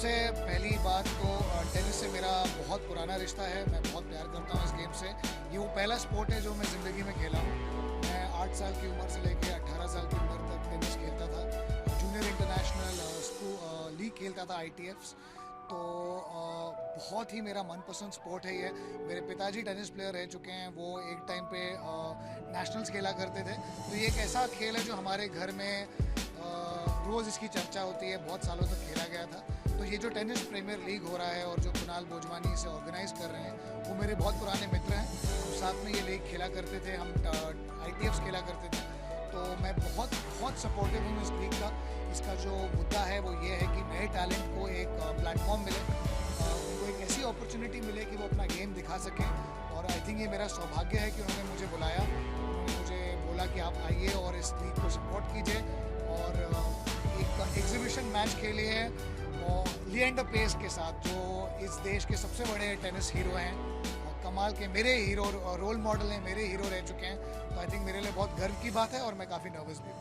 सबसे पहली बात तो टेनिस से मेरा बहुत पुराना रिश्ता है। मैं बहुत प्यार करता हूँ इस गेम से। ये वो पहला स्पोर्ट है जो मैं ज़िंदगी में खेला हूँ। मैं 8 साल की उम्र से लेकर 18 साल की उम्र तक टेनिस खेलता था। जूनियर इंटरनेशनल स्कूल लीग खेलता था, ITFs। तो बहुत ही मेरा मनपसंद स्पोर्ट है ये। मेरे पिताजी टेनिस प्लेयर रह चुके हैं, वो एक टाइम पे नेशनल्स खेला करते थे। तो ये एक ऐसा खेल है जो हमारे घर में रोज़ इसकी चर्चा होती है, बहुत सालों तक खेला गया था। तो ये जो टेनिस प्रीमियर लीग हो रहा है और जो कुणाल बोजवानी इसे ऑर्गेनाइज कर रहे हैं, वो मेरे बहुत पुराने मित्र हैं। हम साथ में ये लीग खेला करते थे, हम ITFs खेला करते थे। तो मैं बहुत बहुत सपोर्टिव हूँ इस लीग का। इसका जो मुद्दा है वो ये है कि नए टैलेंट को एक प्लेटफॉर्म मिले, उनको एक ऐसी अपॉर्चुनिटी मिले कि वो अपना गेम दिखा सकें। और आई थिंक ये मेरा सौभाग्य है कि उन्होंने मुझे बुलाया, उन्होंने मुझे बोला कि आप आइए और इस लीग को सपोर्ट कीजिए। और एक एग्जीबिशन मैच खेले हैं और लिएंडर पेस के साथ, जो इस देश के सबसे बड़े टेनिस हीरो हैं, कमाल के मेरे हीरो रोल मॉडल हैं, मेरे हीरो रह चुके हैं। तो आई थिंक मेरे लिए बहुत गर्व की बात है और मैं काफ़ी नर्वस भी हूँ।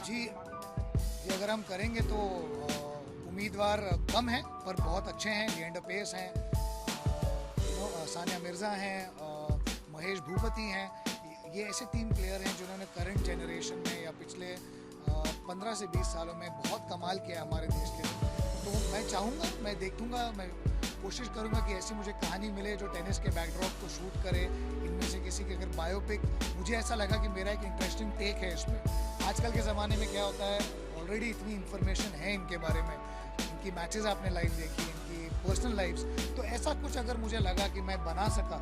जी, ये अगर हम करेंगे तो उम्मीदवार कम हैं पर बहुत अच्छे हैं। लिएंडर पेस हैं, सानिया मिर्ज़ा हैं, महेश भूपति हैं। ये ऐसे 3 प्लेयर हैं जिन्होंने करंट जनरेशन में या पिछले 15 से 20 सालों में बहुत कमाल किया हमारे देश के लिए। तो मैं चाहूँगा, मैं देखूँगा, मैं कोशिश करूँगा कि ऐसी मुझे कहानी मिले जो टेनिस के बैकड्रॉप को शूट करे। इनमें से किसी की अगर बायोपिक, मुझे ऐसा लगा कि मेरा एक इंटरेस्टिंग टेक है इसमें। आजकल के ज़माने में क्या होता है, ऑलरेडी इतनी इन्फॉर्मेशन है इनके बारे में, इनकी मैचेस आपने लाइव देखी, इनकी पर्सनल लाइव्स। तो ऐसा कुछ अगर मुझे लगा कि मैं बना सका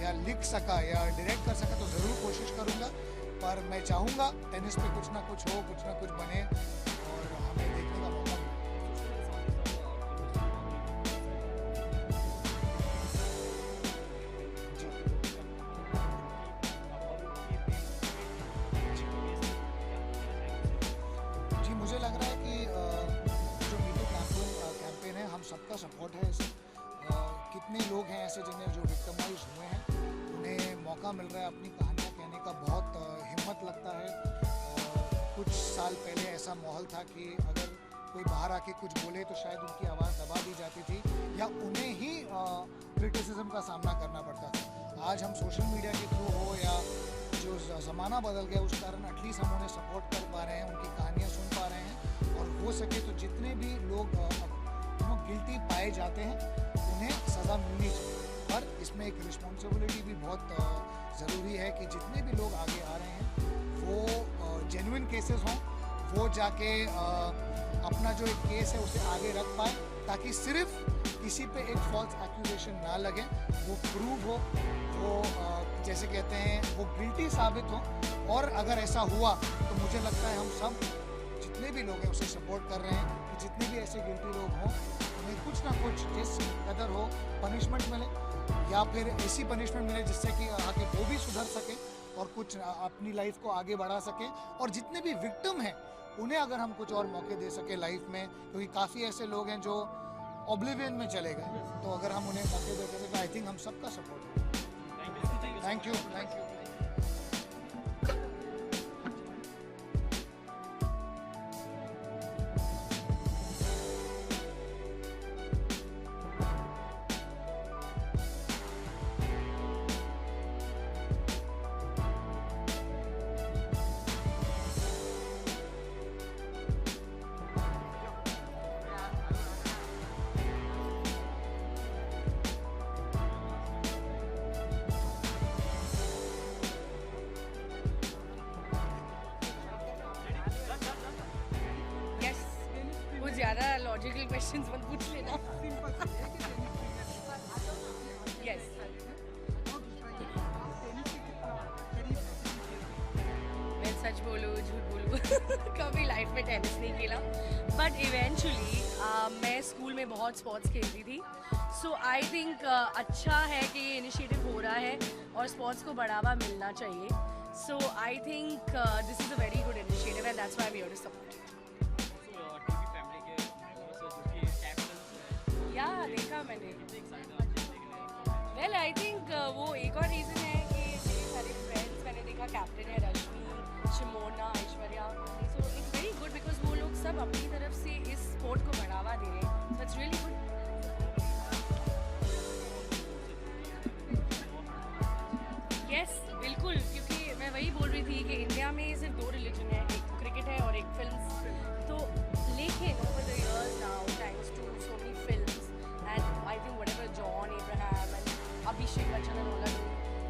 या लिख सका या डायरेक्ट कर सका तो ज़रूर कोशिश करूँगा। पर मैं चाहूँगा टेनिस पे कुछ ना कुछ हो, कुछ ना कुछ बने और हमें देखने का मौका मिले। जी, मुझे लग रहा है कि जो मीटू कैंपेन है, हम सबका सपोर्ट है इसे। कितने लोग हैं ऐसे जिन्हें जो विक्टिमाइज हुए हैं, उन्हें मौका मिल रहा है अपनी कहानियाँ कहने का, बहुत हिम्मत लगता है। कुछ साल पहले ऐसा माहौल था कि अगर कोई बाहर आके कुछ बोले तो शायद उनकी आवाज़ दबा दी जाती थी या उन्हें ही क्रिटिसिज्म का सामना करना पड़ता था। आज हम सोशल मीडिया के थ्रू हो या जो ज़माना बदल गया उस कारण एटलीस्ट हम उन्हें सपोर्ट कर पा रहे हैं, उनकी कहानियाँ सुन पा रहे हैं। और हो सके तो जितने भी लोग गिल्टी पाए जाते हैं उन्हें सज़ा मिलनी चाहिए। पर इसमें एक रिस्पॉन्सिबिलिटी भी बहुत ज़रूरी है कि जितने भी लोग आगे आ रहे हैं वो जेन्युइन केसेस हों, वो जाके अपना जो एक केस है उसे आगे रख पाए, ताकि सिर्फ किसी पे एक फॉल्स एक्यूजेशन ना लगे, वो प्रूव हो, वो जैसे कहते हैं वो गिल्टी साबित हो। और अगर ऐसा हुआ तो मुझे लगता है हम सब जितने भी लोग हैं उसे सपोर्ट कर रहे हैं कि जितने भी ऐसे गिल्टी लोग हों उन्हें कुछ ना कुछ जिस कदर हो पनिशमेंट मिले, या फिर ऐसी पनिशमेंट मिले जिससे कि आगे वो भी सुधर सके और कुछ अपनी लाइफ को आगे बढ़ा सके। और जितने भी विक्टिम हैं उन्हें अगर हम कुछ और मौके दे सके लाइफ में, क्योंकि काफ़ी ऐसे लोग हैं जो ऑब्लिवियन में चले गए, तो अगर हम उन्हें मौके दे सके तो आई थिंक हम सबका सपोर्ट है। Thank you, thank you. ज़्यादा लॉजिकल क्वेश्चंस मत पूछ लेना। यस, मैं सच बोलूँ झूठ बोलूँ कभी लाइफ में टेनिस नहीं खेला, बट इवेंचुअली मैं स्कूल में बहुत स्पोर्ट्स खेलती थी। सो आई थिंक अच्छा है कि ये इनिशिएटिव हो रहा है और स्पोर्ट्स को बढ़ावा मिलना चाहिए। So I think this is a very good initiative and that's why we are to support it. हाँ देखा मैंने। वेल आई थिंक वो एक और रीज़न है कि मेरे सारे फ्रेंड्स मैंने देखा कैप्टन है Rashmi, Shimona, Aishwarya, so it's very good because वो लोग सब अपनी तरफ से इस स्पोर्ट को बढ़ावा दे रहे हैं, so it's really good. Yes बिल्कुल, क्योंकि मैं वही बोल रही थी कि इंडिया में सिर्फ 2 रिलीजन है, एक क्रिकेट है और एक फिल्म। तो लेकिन over the years now thanks to so many films and I think whatever John Abraham and Abhishek Bachchan and all,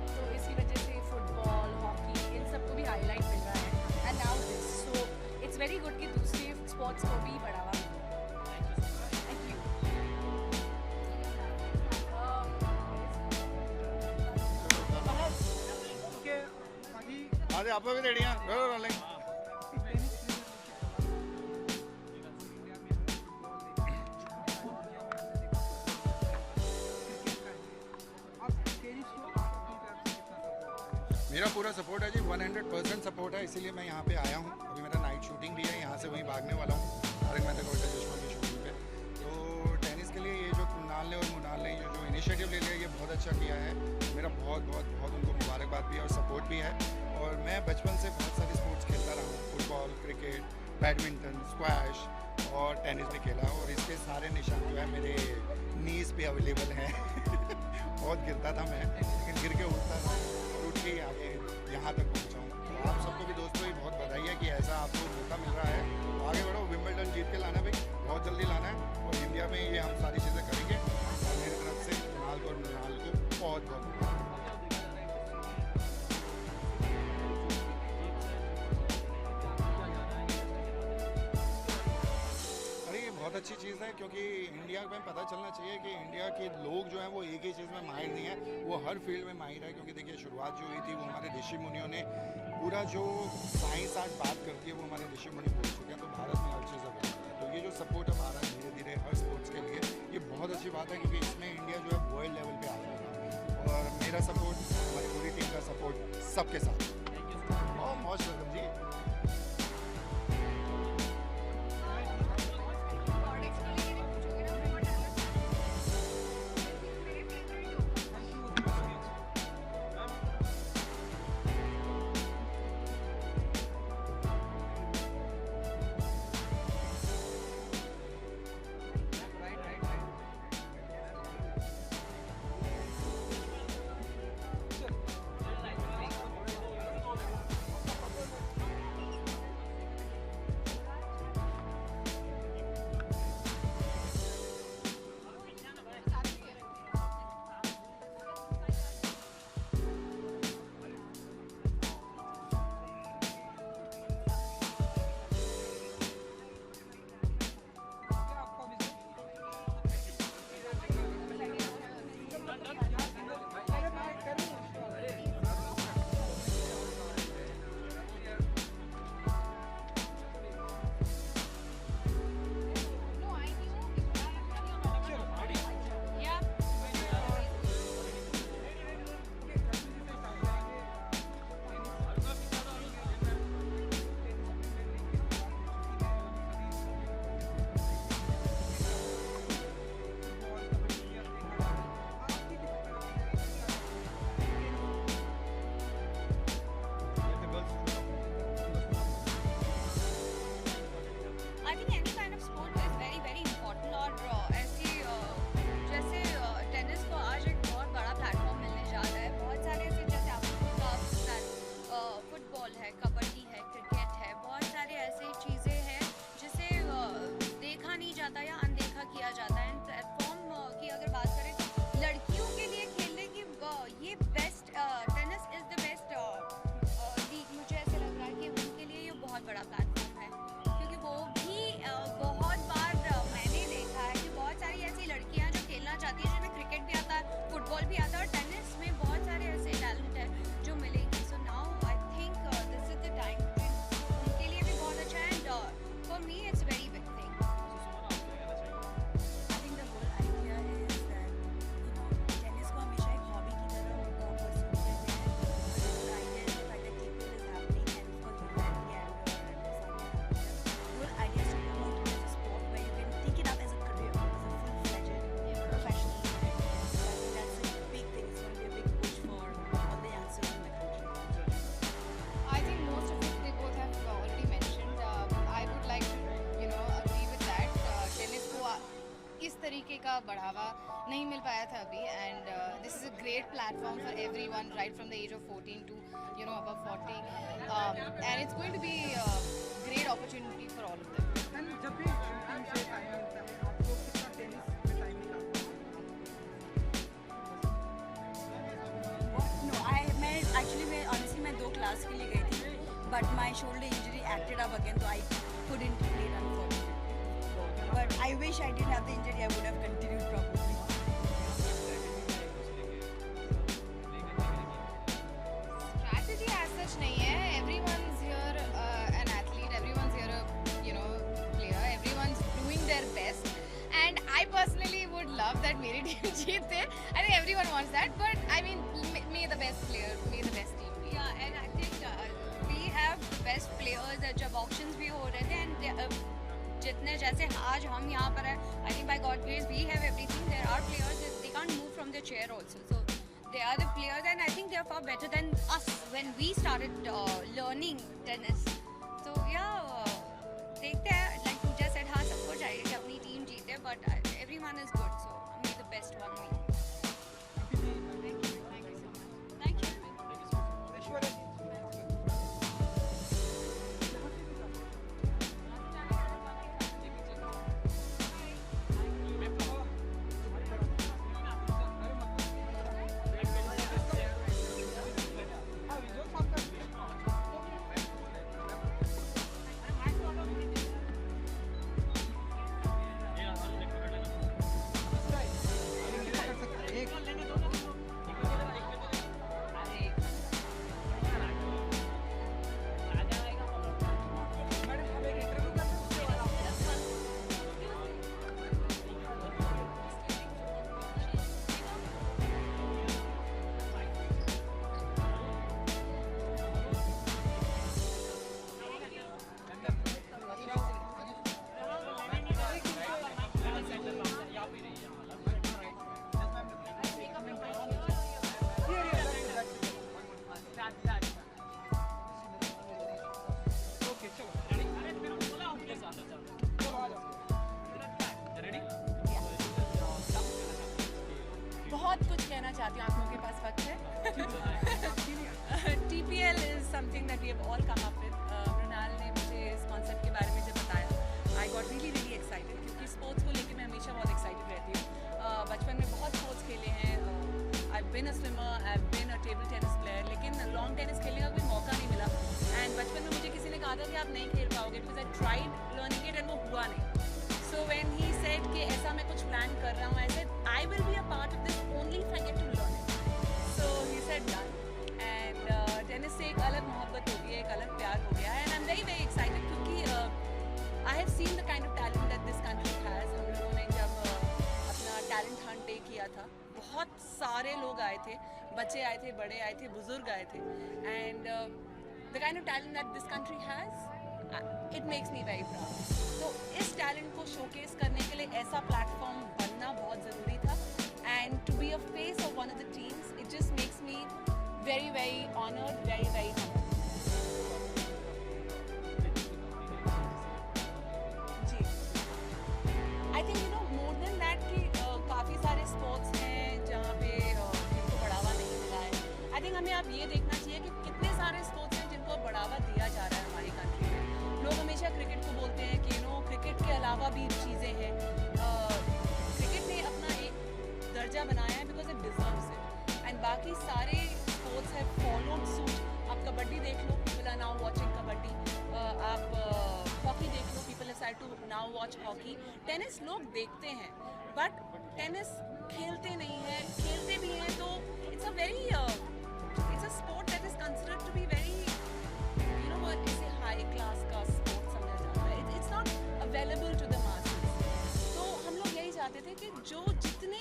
तो इसी वजह से फुटबॉल, हॉकी, इन सबको भी हाईलाइट मिल रहा है and now this, so it's very good कि दूसरे स्पोर्ट्स को भी बढ़ावा मिल रहा है। Thank you. आज आप भी रेडियां रोलिंग। मेरा पूरा सपोर्ट है जी, 100% सपोर्ट है, इसीलिए मैं यहाँ पे आया हूँ। अभी मेरा नाइट शूटिंग भी है, यहाँ से वहीं भागने वाला हूँ तारक मेहता का उल्टा चश्मा की शूटिंग पे। तो टेनिस के लिए ये जो कुणाल ने और मुनाल ने जो इनिशिएटिव ले लिया, ये बहुत अच्छा किया है। मेरा बहुत बहुत बहुत उनको मुबारकबाद भी है और सपोर्ट भी है। और मैं बचपन से बहुत सारे स्पोर्ट्स खेलता रहा हूँ, फुटबॉल, क्रिकेट, बैडमिंटन, स्क्वैश और टेनिस भी खेला, और इसके सारे निशान जो है मेरे नीज पे अवेलेबल हैं। बहुत गिरता था मैं, लेकिन गिर के उठता था और उठ के ही आगे यहाँ तक पहुँचा हूँ। तो आप सबको भी दोस्तों ही बहुत बधाई है कि ऐसा आपको मौका मिल रहा है। आगे बढ़ो, विंबलडन जीत के लाना भाई, बहुत जल्दी लाना है, और इंडिया में ये हम सारी चीज़ें करेंगे। और मेरी तरफ से कुणाल को और मृणाल को बहुत बहुत बहुत अच्छी चीज़ है, क्योंकि इंडिया में पता चलना चाहिए कि इंडिया के लोग जो हैं वो एक ही चीज़ में माहिर नहीं है, वो हर फील्ड में माहिर है। क्योंकि देखिए शुरुआत जो हुई थी वो हमारे ऋषि मुनियों ने पूरा जो साइंस आज बात करती है वो हमारे ऋषि मुनि बोल चुके हैं। तो भारत में हर चीज़ अवेलेबल है, तो ये जो सपोर्ट है भारत धीरे धीरे हर स्पोर्ट्स के लिए, ये बहुत अच्छी बात है, क्योंकि इसमें इंडिया जो है वर्ल्ड लेवल पर आ जाएगा। और मेरा सपोर्ट, हमारी पूरी टीम का सपोर्ट सबके साथ। और मोस्ट वेलकम जी। का बढ़ावा नहीं मिल पाया था अभी, and this is a great platform for everyone right from the age of 14 to above 40, and it's going to be a great opportunity for all of them. जब भी shooting से टाइम मिलता है आपको कितना टेनिस में टाइम निकालना No, मैं honestly मैं 2 क्लास के लिए गई थी, but my shoulder injury acted up again, so I couldn't play unfortunately. But I wish I didn't have the injury, I would have continued probably. Strategy as such नहीं है. Everyone's here an athlete. Everyone's here a player. Everyone's doing their best. And I personally would love that मेरी team जीते. I think everyone wants that. But I mean, may the best player, may the best team. Yeah, and I think we have best players. जब auctions भी हो रहे थे and जितने जैसे आज हम यहाँ पर हैं, I think by God grace we have everything. There are players that they can't move from their chair also. So they are the players, and I think they are far better than us when we started learning tennis. So yeah, देखते हैं. Like Pooja said, हाँ सबको चाहिए कि अपनी team जीते, but everyone is good. So may the best one win. Thank you so much. Thank you. Aishwarya बहुत कुछ कहना चाहती हूँ, आप लोगों के पास वक्त है. TPL is something that we have all come up with. Mrinal ने मुझे इस कॉन्सेप्ट के बारे में जब बताया, I got really excited क्योंकि स्पोर्ट्स को लेके मैं हमेशा बहुत एक्साइटेड रहती हूँ. बचपन में बहुत स्पोर्ट्स खेले हैं. I've been a swimmer, I've been a table tennis player, लेकिन लॉन्ग टेनिस खेलने का कोई मौका नहीं मिला. एंड बचपन में मुझे किसी ने कहा था कि आप नहीं खेल पाओगे, because I tried learning it and वो हुआ नहीं. So when he said कि ऐसा मैं कुछ प्लान कर रहा हूँ, I said I will be a part of this only if I get to learn it. So he said done. And tennis से एक अलग मोहब्बत हो गई है, एक अलग प्यार हो गया है. And I'm very excited क्योंकि I have seen the kind of talent that this country has. हम लोगों ने जब अपना talent hunt day किया था, बहुत सारे लोग आए थे, बच्चे आए थे, बड़े आए थे, बुजुर्ग आए थे. And the kind of talent that this country has, it makes me very proud. तो इस टैलेंट को शोकेस करने के लिए ऐसा प्लेटफॉर्म बनना बहुत ज़रूरी था. And to be a face of one of the teams, it just makes me very honored, very humbled. जी, I think more than that कि काफ़ी सारे स्पोर्ट्स हैं जहाँ पे जिनको बढ़ावा नहीं मिला है. आई थिंक हमें अब ये देखना चाहिए कि कितने सारे स्पोर्ट्स हैं जिनको बढ़ावा दिया जा रहा है हमारी कंट्री में. लोग हमेशा क्रिकेट को बोलते हैं कि क्रिकेट के अलावा भी चीज़ें हैं. क्रिकेट ने अपना एक दर्जा बनाया है because it deserves it. And बाकी सारे स्पोर्ट्स हैव फॉलोड सूट. आप कबड्डी देख लो, people are now watching kabaddi. आप हॉकी देख लो, people have started to now watch hockey. Tennis लोग देखते हैं बट टेनिस खेलते नहीं हैं. खेलते भी हैं तो it's a sport that is considered to be very इसे हाई क्लास का स्पोर्ट समझा जाता है. It's not available to the masses. तो हम लोग यही चाहते थे कि जो जितने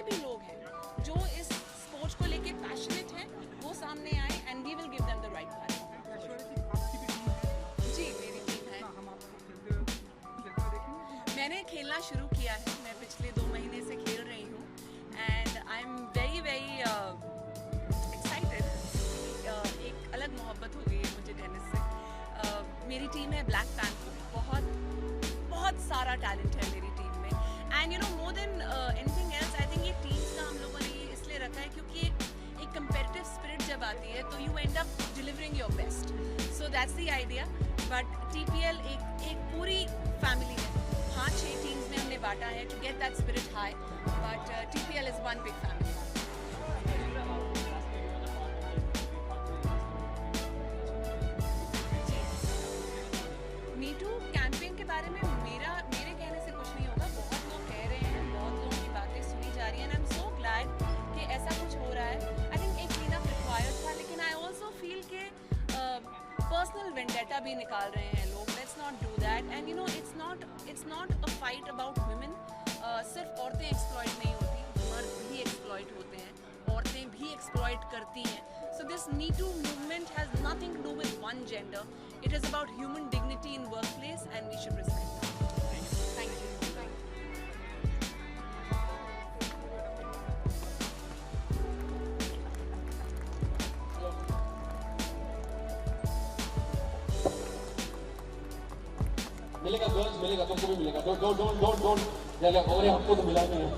भी लोग हैं जो इस स्पोर्ट्स को लेके पैशनेट हैं, वो सामने आए and we will give them the right platform. जी, मेरी टीम है. मैंने खेलना शुरू किया है. मैं पिछले 2 महीने से खेल रही हूँ and I am very excited. एक अलग मोहब्बत हो गई है मुझे टेनिस से. मेरी टीम है ब्लैक पैंथर. बहुत सारा टैलेंट है मेरी टीम में and you know more than anything else I think ये टीम्स का हम लोगों ने ये इसलिए रखा है क्योंकि एक कंपेटिटिव स्पिरिट जब आती है तो you and up delivering your best, so that's the idea. But TPL एक पूरी फैमिली है. 5-6 टीम्स में हमने बांटा है to get that spirit high, but TPL is one big family. Me too campaign के बारे में मेरे कहने से कुछ नहीं होगा. बहुत लोग कह रहे हैं, बहुत लोगों की बातें सुनी जा रही हैं, and I am so glad कि ऐसा कुछ हो रहा है. आई थिंक एक क्लीन अप रिक्वायर्ड था, लेकिन आई ऑल्सो फील के पर्सनल वेंडेटा भी निकाल रहे हैं लोग. Let's not do that. And you know it's not a fight about women. सिर्फ औरतें एक्सप्लॉइट नहीं होती, मर्द भी एक्सप्लॉइट होते हैं, औरतें भी एक्सप्लॉइट करती हैं. So this Me Too movement has nothing to do with one gender. It is about human dignity in workplace, and we should respect that. Thank you. मिलेगा गर्ल्स, मिलेगा, तुमको भी मिलेगा. डोंट जले और हमको तो मिला नहीं है.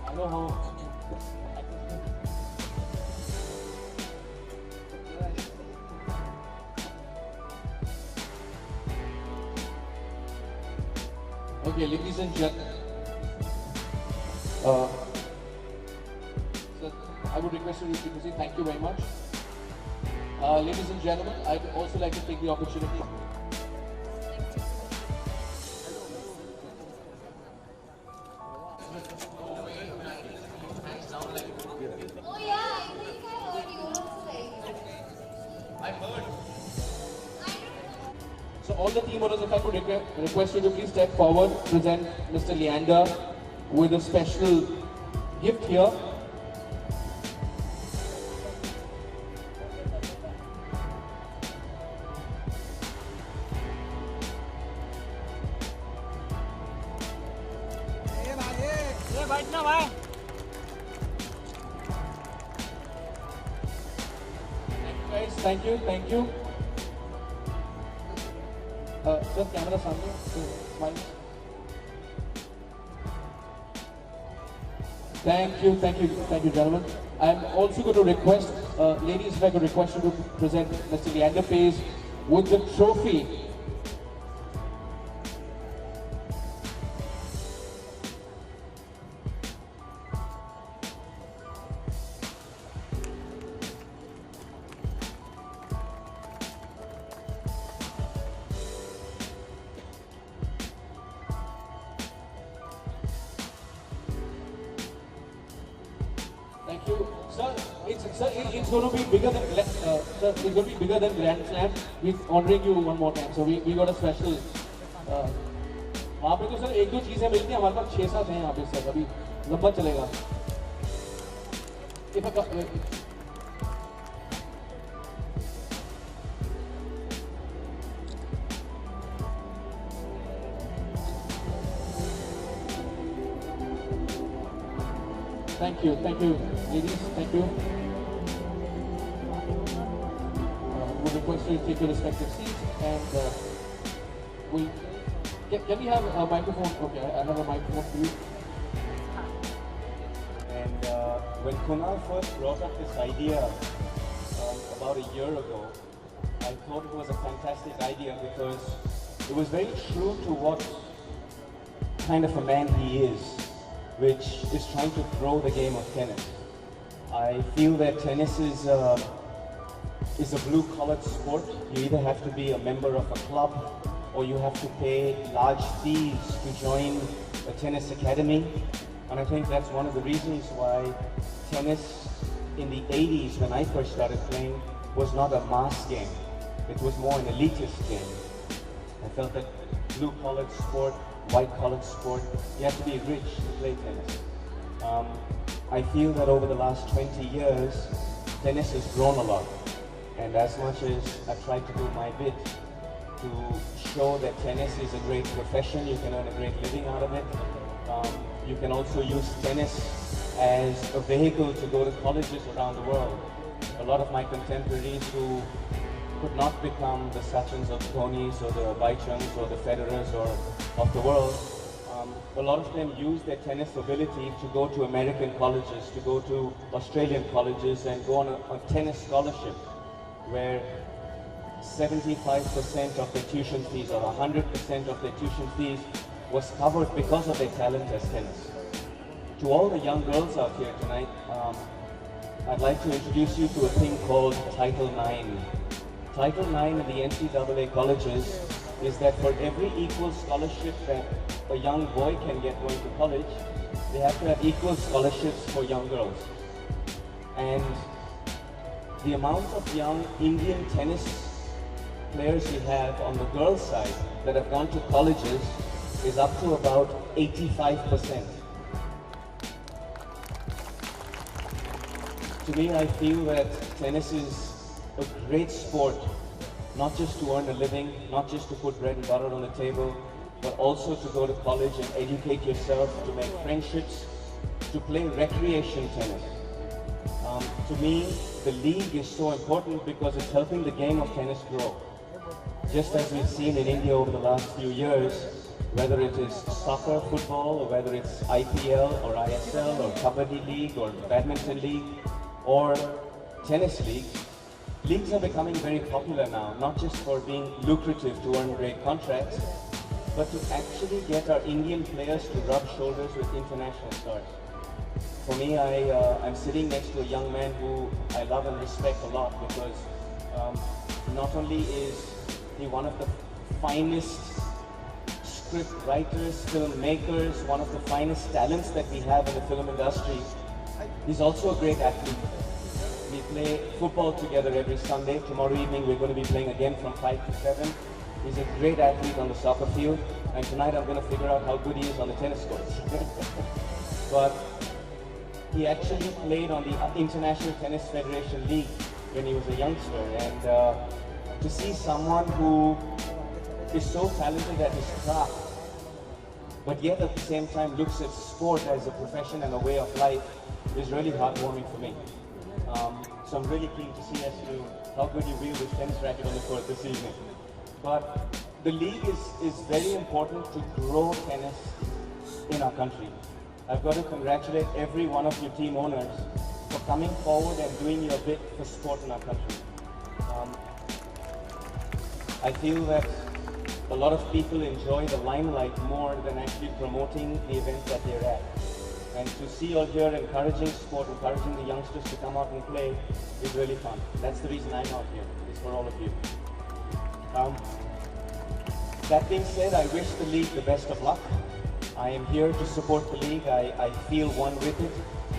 I know how. Okay, ladies and gentlemen, so I would request you to say thank you very much. Ladies and gentlemen, I'd also like to take the opportunity. So all the team owners, if I could request you to please step forward, present Mr. Leander with a special gift here. Thank you, thank you. Sir, camera सामने, smile. Thank you, gentlemen. I'm also going to request, ladies, if I could request you to present Mr. Leander Pays with the trophy. Thank you, sir. It's going to be bigger than sir. It's going to be bigger than Grand Slam. We're honoring you one more time. So we got a special. वहाँ पे तो sir एक दो चीजें मिलती हैं, हमारे पास 6-7 हैं यहाँ पे सर. अभी लंबा चलेगा. Thank you, ladies. Thank you. We request you to take your respective seats, and can we have a microphone? Okay, I have a microphone for you. And when Kunal first brought up this idea about a year ago, I thought it was a fantastic idea because it was very true to what kind of a man he is, which is trying to grow the game of tennis. I feel that tennis is a blue-collar sport. You either have to be a member of a club or you have to pay large fees to join a tennis academy. And I think that's one of the reasons why tennis in the 80s, when I first started playing, was not a mass game. It was more an elitist game. I felt that blue-collar sport, white-collar sport, you have to be rich to play tennis. I feel that over the last 20 years, tennis has grown a lot. And as much as I tried to do my bit to show that tennis is a great profession, you can earn a great living out of it. You can also use tennis as a vehicle to go to colleges around the world. A lot of my contemporaries who could not become the Sachins or the Dhonys or the Baichungs or the Federers or of the world a lot of them use their tennis ability to go to American colleges, to go to Australian colleges and go on a tennis scholarship where 75% of their tuition fees or 100% of their tuition fees was covered because of their talent as tennis. To all the young girls out here tonight, I'd like to introduce you to a thing called Title IX. Title IX in the NCAA colleges is that for every equal scholarship that a young boy can get going to college, they have to have equal scholarships for young girls. And the amount of young Indian tennis players we have on the girls' side that have gone to colleges is up to about 85%. To me, I feel that tennis is a great sport, not just to earn a living, not just to put bread and butter on the table, but also to go to college and educate yourself, to make friendships, to play recreation tennis. To me, the league is so important because it's helping the game of tennis grow. Just as we've seen in India over the last few years, whether it is soccer, football, or whether it's IPL or ISL or Kabaddi League or Badminton League or Tennis League, leagues are becoming very popular now, not just for being lucrative to earn great contracts, but to actually get our Indian players to rub shoulders with international stars. For me, I'm sitting next to a young man who I love and respect a lot because not only is he one of the finest script writers, filmmakers, one of the finest talents that we have in the film industry, he's also a great athlete. We play football together every Sunday. Tomorrow evening we're going to be playing again from 5 to 7. He's a great athlete on the soccer field, and tonight I'm going to figure out how good he is on the tennis courts. But he actually played on the International Tennis Federation League when he was a youngster, and to see someone who is so talented at his craft, but yet at the same time looks at sport as a profession and a way of life is really heartwarming for me. So I'm really keen to see as to how good you wield this tennis racket on the court this evening. But the league is very important to grow tennis in our country. I've got to congratulate every one of your team owners for coming forward and doing your bit for sport in our country. I feel that a lot of people enjoy the limelight more than actually promoting the events that they're at. And to see you all here encouraging sport, encouraging the youngsters to come out and play is really fun. That's the reason I'm out here, is for all of you. That being said, I wish the league the best of luck. I am here to support the league. I feel one with it.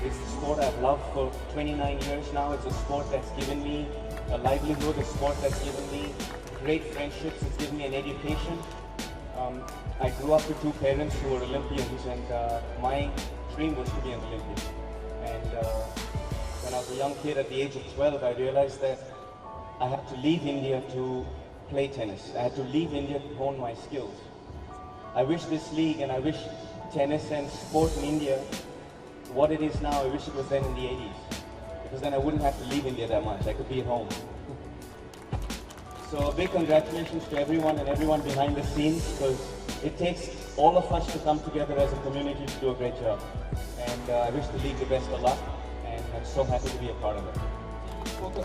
It's the sport I've loved for 29 years now. It's a sport that's given me a livelihood, a sport that's given me great friendships, it's given me an education. I grew up with two parents who were Olympians, and my dream was to be an Olympian. And when I was a young kid at the age of 12, I realized that I had to leave India to play tennis. I had to leave India to hone my skills. I wish this league, and I wish tennis and sport in India, what it is now, I wish it was then in the 80s. Because then I wouldn't have to leave India that much. I could be at home. So a big congratulations to everyone and everyone behind the scenes, because it takes all of us to come together as a community to do a great job. And I wish the league the best of luck, and I'm so happy to be a part of it.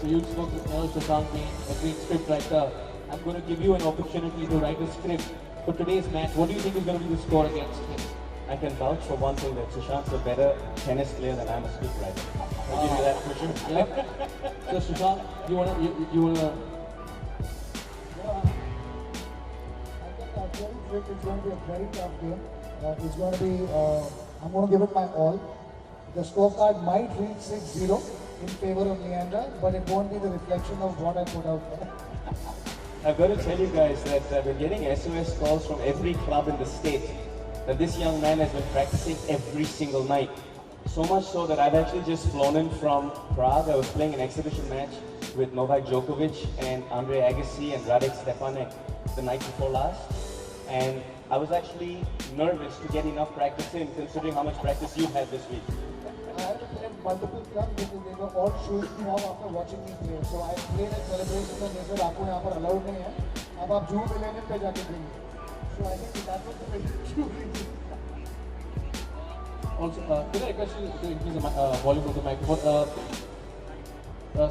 So you spoke with Shashank being a great script writer. I'm going to give you an opportunity to write a script for today's match. What do you think is going to be the score against him? I can vouch for one thing, that Shashank's a better tennis player than I'm a script writer. I'll give you that for sure. Yeah. So Shashank, you wanna It's going to be a very tough game. It's going to be, I'm going to give it my all. The scorecard might read 6-0 in favor of Leandra, but it won't be the reflection of what I put out there. I've got to tell you guys that I've been getting SOS calls from every club in the state that this young man has been practicing every single night. So much so that I've actually just flown in from Prague. I was playing an exhibition match with Novak Djokovic and Andre Agassi and Radek Stepanek the night before last. And I was actually nervous to get enough practice in, considering how much practice you had this week. I had to play multiple clubs because they were all shooting me off after watching me play. So I played at celebrations and they said, "Aapko yahan par allowed nahi hai. Ab aap Zoom 11 pe jaake खेलिए." So I think that was the big issue. also, can I request you to increase the volume of the microphone?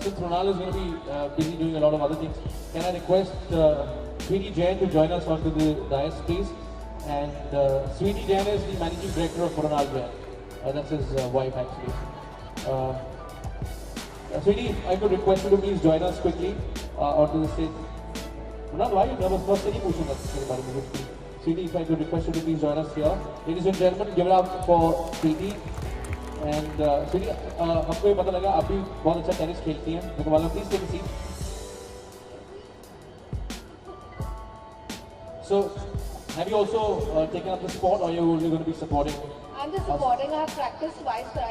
Since Ronaldo is going to be busy doing a lot of other things, can I request Sweetie Jain to join us onto the dais, please? And Sweetie Jain is the managing director of Ronaldo Jain. That's his wife, actually. Sweetie, if I could request you to please join us quickly onto the stage. Ronaldo, why are you nervous? First, any pushing us. Sweetie, if I could request you to please join us here. Ladies and gentlemen, give it up for Sweetie. And Sweetie, हमको ये पता लगा आप भी बहुत अच्छा tennis खेलती हैं. मेरे को मालूम, please take a seat. So, have you also taken up the sport, or are you only going to be supporting? I'm just supporting. I have practiced twice, but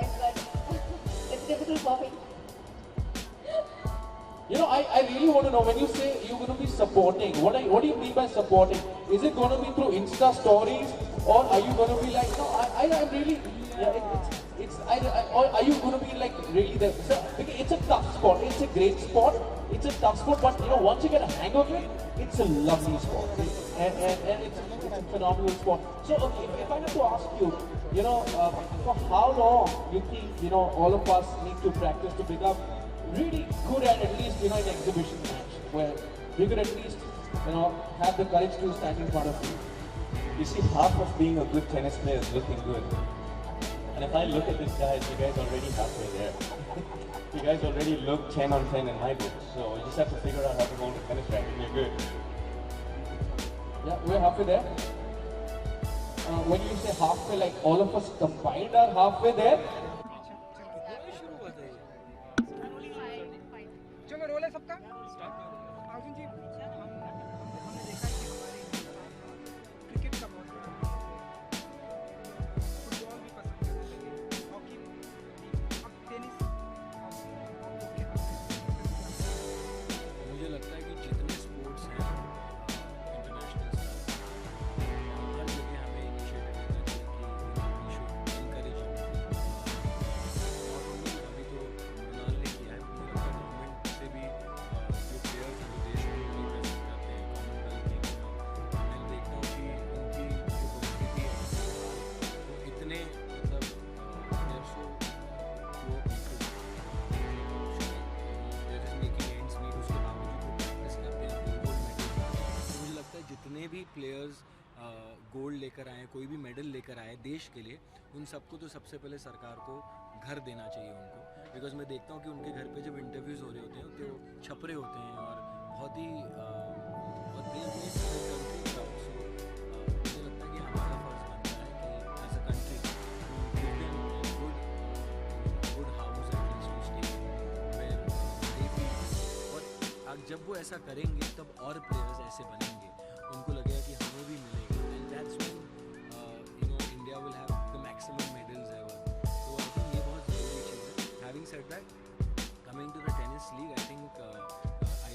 it's difficult for me. You know, I really want to know, when you say you're going to be supporting, what do you mean by supporting? Is it going to be through Insta stories, or are you going to be like, no, I'm really, yeah, or are you going to be like really there? So, because it's a tough sport, it's a great sport, it's a tough sport, but you know, once you get a hang of it, it's a lovely sport, and it's a phenomenal sport. So, okay, if I have to ask you, you know, for how long you think, you know, all of us need to practice to become really good at least, you know, an exhibition match, where we could at least, you know, have the courage to stand in front of you? You see, half of being a good tennis player is looking good. And if I look at this guys, you guys already halfway there. You guys already look 10 on 10 in my book. So you just have to figure out how to hold a tennis racket and you're good. Yeah, we're halfway there. When you say halfway, like all of us combined are halfway there? चलो role है सबका अर्जुन जी हमने देखा है कि हमारे cricket का बहुत फुटबॉल भी पसंद करने लगे हॉकी अब टेनिस मुझे लगता है कि जितने स्पोर्ट्स हैं इंटरनेशनल हर जगह हमें इनिशिएटिव लेना चाहिए कि एनकरेज और अभी तो मनाल ने किया है, मुझे लगता है गवर्नमेंट से भी जो प्लेयर्स हैं जो देश को रिप्रेजेंट करते हैं कॉमनवेल्थ गेम्स में, मैं देखता हूँ कि उनकी जो परिस्थिति है वो इतने मतलब there so poor people there is making ends meet, उसके बावजूद वो प्रैक्टिस करते हैं, गोल्ड मेडल लाते हैं. तो मुझे लगता है जितने भी प्लेयर्स गोल्ड लेकर आए, कोई भी मेडल लेकर आए देश के लिए, उन सबको तो सबसे पहले सरकार को घर देना चाहिए उनको. बिकॉज मैं देखता हूँ कि उनके घर पे जब इंटरव्यूज़ हो रहे होते हैं तो छपरे होते हैं और बहुत ही कंट्री का. मुझे लगता है कि हमारा फर्ज बनता है कि as a country good house at least to stay where they feel. और जब वो ऐसा करेंगे तब और प्लेयर्स ऐसे बनेंगे, उनको लगेगा कि हमें भी मिलेगा, and that's when you know India will have the maximum medals ever. तो आई थिंक ये बहुत ज़रूरी चीज़ है. Having said that, coming to the tennis league, I think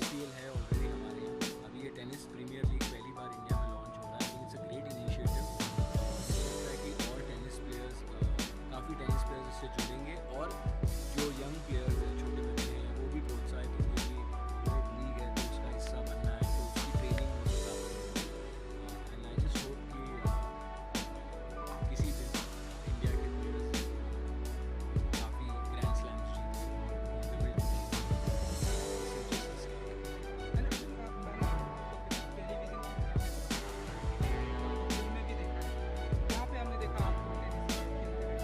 IPL है ऑलरेडी हमारे यहाँ. अभी ये टेनिस प्रीमियर लीग पहली बार इंडिया में लॉन्च हो रहा है. I think it's a great initiative. मुझे लगता है कि और टेनिस प्लेयर्स, काफ़ी टेनिस प्लेयर्स इससे जुड़ेंगे, और जो यंग प्लेयर्स हैं, छोटे बच्चे हैं, वो भी प्रोत्साहित होंगे कि एक लीग है तो उसका हिस्सा बनना है, तो उसकी ट्रेनिंग उस हिसाब से होगी. एंड आई जस्ट होप कि किसी दिन इंडिया के प्लेयर्स काफ़ी ग्रैंड स्लैम्स जीतें, विमेन में भी देखा है, यहाँ पे हमने देखा आपको टेनिस खेलते हुए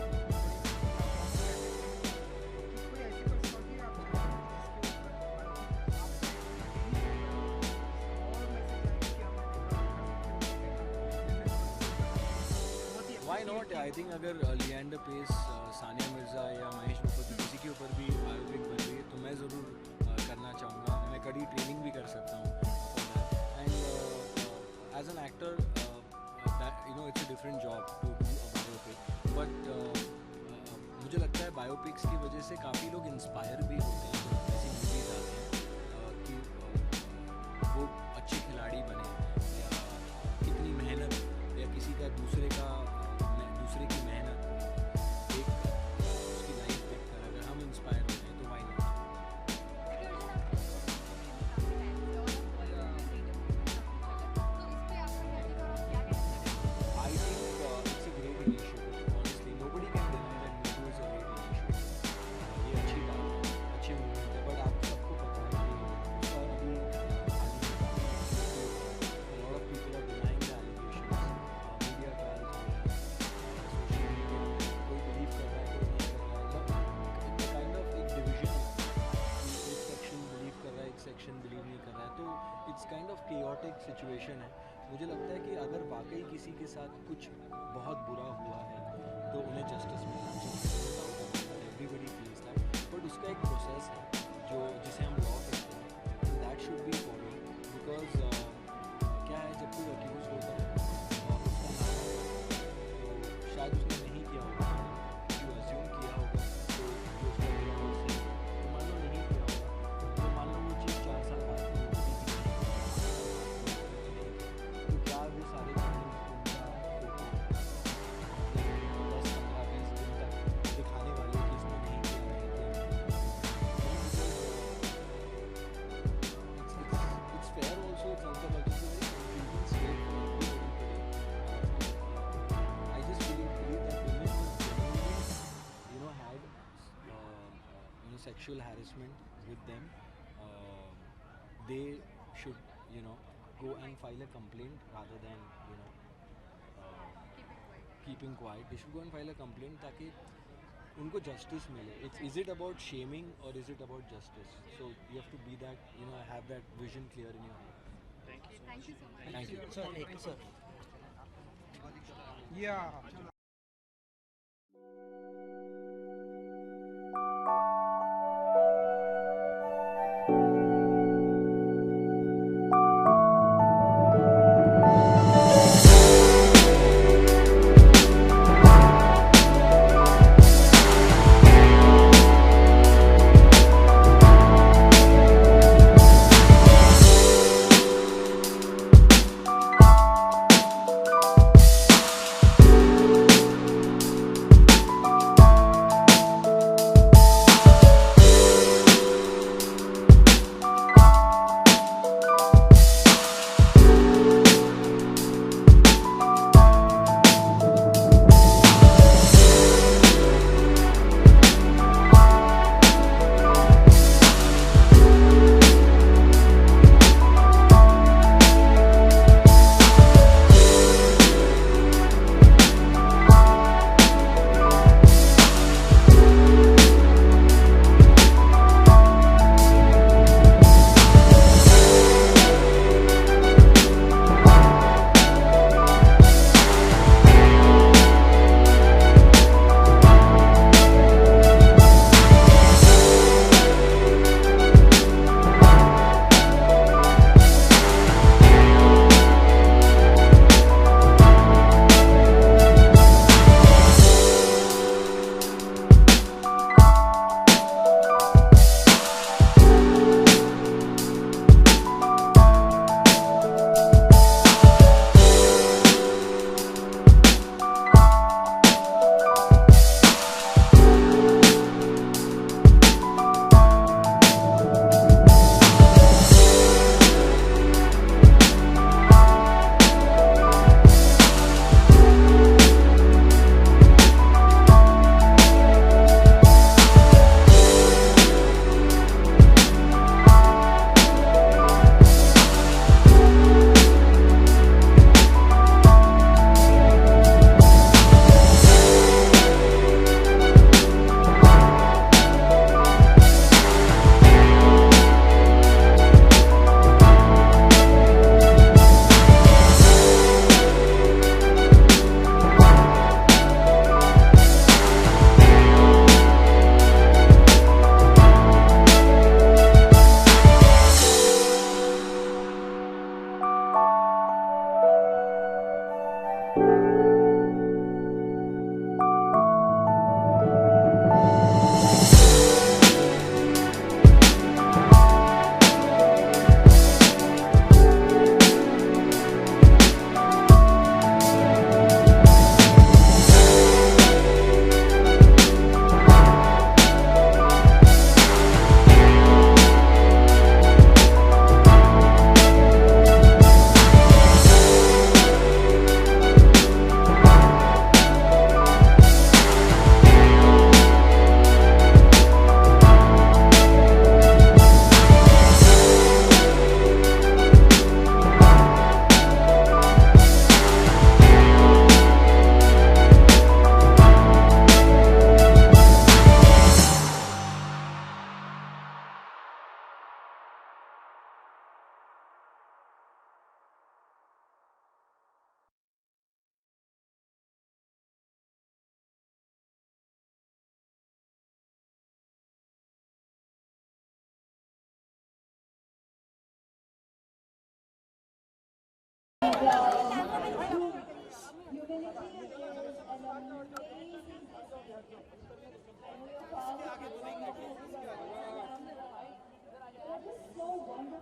कोई ऐसी पर्सनालिटी आप चाहेंगे जिसके ऊपर Why not? I think अगर लिएंडर पेस, सानिया मिर्ज़ा या महेश भूपति किसी के ऊपर भी बायोपिक बन रही है तो मैं ज़रूर करना चाहूँगा. मैं कड़ी ट्रेनिंग भी कर सकता हूँ. And as an actor you know it's a different job to do a biopic, but मुझे लगता है बायोपिक्स की वजह से काफ़ी लोग इंस्पायर भी होते हैं जब ऐसी मूवीज़ आते हैं कि वो अच्छे खिलाड़ी बने, या कितनी मेहनत, या किसी का दूसरे की मेहनत देख कर, उसकी लाइफ देख कर अगर हम इंस्पायर होते हैं तो why not. I think it's a great initiative. Honestly, nobody can it's kind of chaotic situation है. मुझे लगता है कि अगर वाकई किसी के साथ कुछ बहुत बुरा हुआ है तो उन्हें जस्टिस मिलना चाहिए. एवरीबडी फील्स दैट, बट उसका एक प्रोसेस है जिसे हम लॉ कहते हैं. That should be follow because क्या है, जब कोई अक्यूज होता है उसका नाम तो शायद उसने नहीं किया होगा, जो अज्यूम किया होगा तो जो उसका सही, तो मान लो नहीं किया होगा, तो मान लो वो चीज़ 4 साल बाद तो क्या वो सारे दिखाने वाले कि इसने नहीं किया. It's fair also, it's also very confusing state for everybody today. I just believe that women who genuinely, had, sexual harassment with them, they should, go and file a complaint rather than, keeping quiet. They should go and file a complaint ताकि उनको justice मिले. Is it about shaming or is it about justice? So you have to be that, have that vision clear in your head. Thank you so much. Thank you. Sir. Yeah.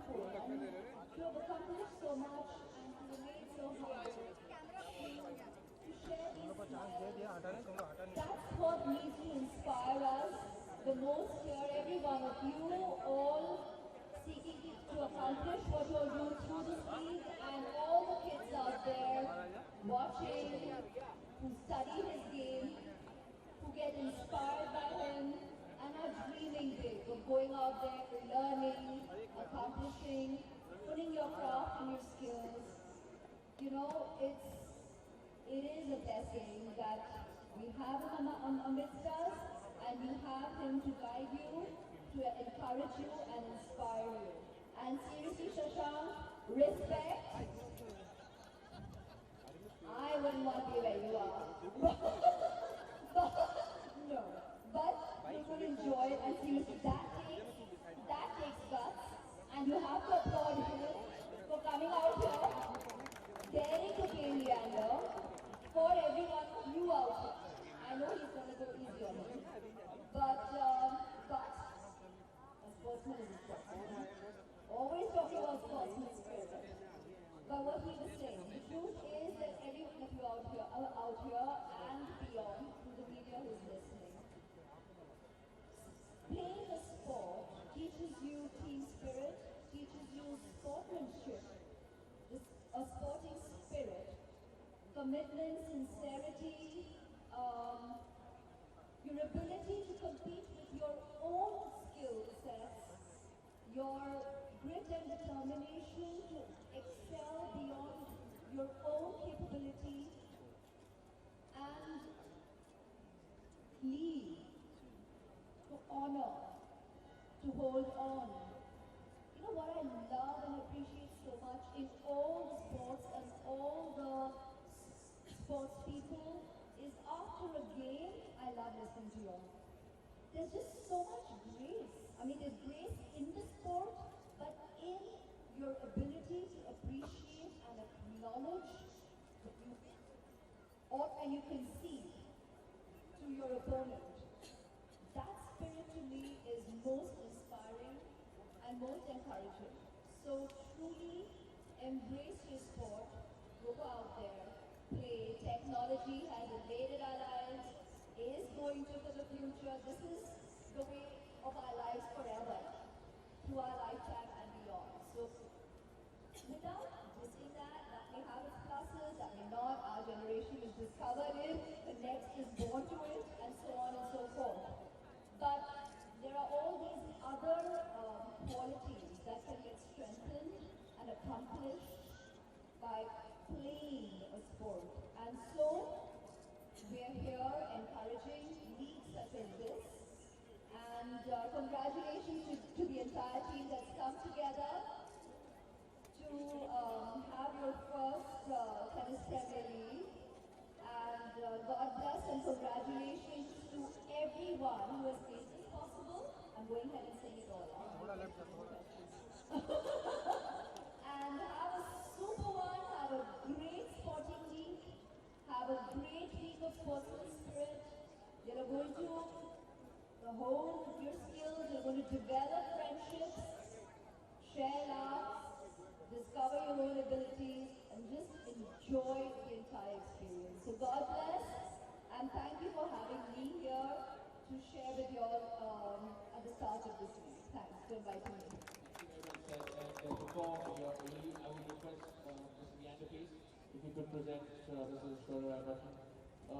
grateful to have accomplished so much and to remain so humble. To share these thoughts. That's what needs to inspire us the most here. Every one of you, all seeking to accomplish what you're doing through this week, and all the kids out there watching, who study his game, who get inspired by him, and are dreaming big of going out there, learning, accomplishing, putting your craft and your skills. You know, it is a blessing that we have him amidst us, and you have him to guide you, to encourage you and inspire you. And seriously, Shashank, respect. I wouldn't want to be where you are. No, but you will enjoy it, and seriously, that takes guts, and you have to applaud him for coming out here, daring to play Leander for everyone of you out here. I know he's going to go easy on you, but a sportsman is a sportsman. Always talking about sportsman spirit. But what he was saying, the truth is that every one of you out here and beyond, through the media who is listening, playing a sport teaches you team spirit, teaches you sportsmanship, a sporting spirit, commitment, sincerity, your ability to compete with your own skill sets, your grit and determination to excel beyond your own capability, and lead, to honor, to hold on. You know what I love and appreciate so much in all the sports and all the sports people is after a game, I love listening to you all. There's just so much grace. I mean, there's grace in the sport, but in your ability to appreciate and acknowledge when you concede to your opponent. That spirit to me is most inspiring and most encouraging. So truly embrace your sport, go out there, play. Technology has invaded our lives, is going to for the future. This is the way of our lives forever, through our lifetime and beyond. So without dissing that may have its pluses, that may not. Our generation is discovered it, the next is born to it, and so on and so forth. But there are all these other qualities that can get strengthened and accomplished by playing a sport. And so we're here encouraging leagues such as this. And congratulations to the entire team that's come together to have your first tennis Premier League. And God bless and congratulations to everyone who has made this possible. I'm going ahead and saying it all out. And have a super one, have a great sporting week, have a great week of sportsman spirit. You're going to hone your skills, you're going to develop friendships, share laughs, discover your own abilities, and just enjoy the entire experience. So God bless, and thank you for having me here to share with you all at the start of this week. Thanks for inviting me. And before your release, I would request Mr. Leander, please, if you could present this is Aishwarya and Rashami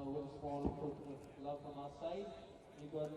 with a small token of love from our side. You got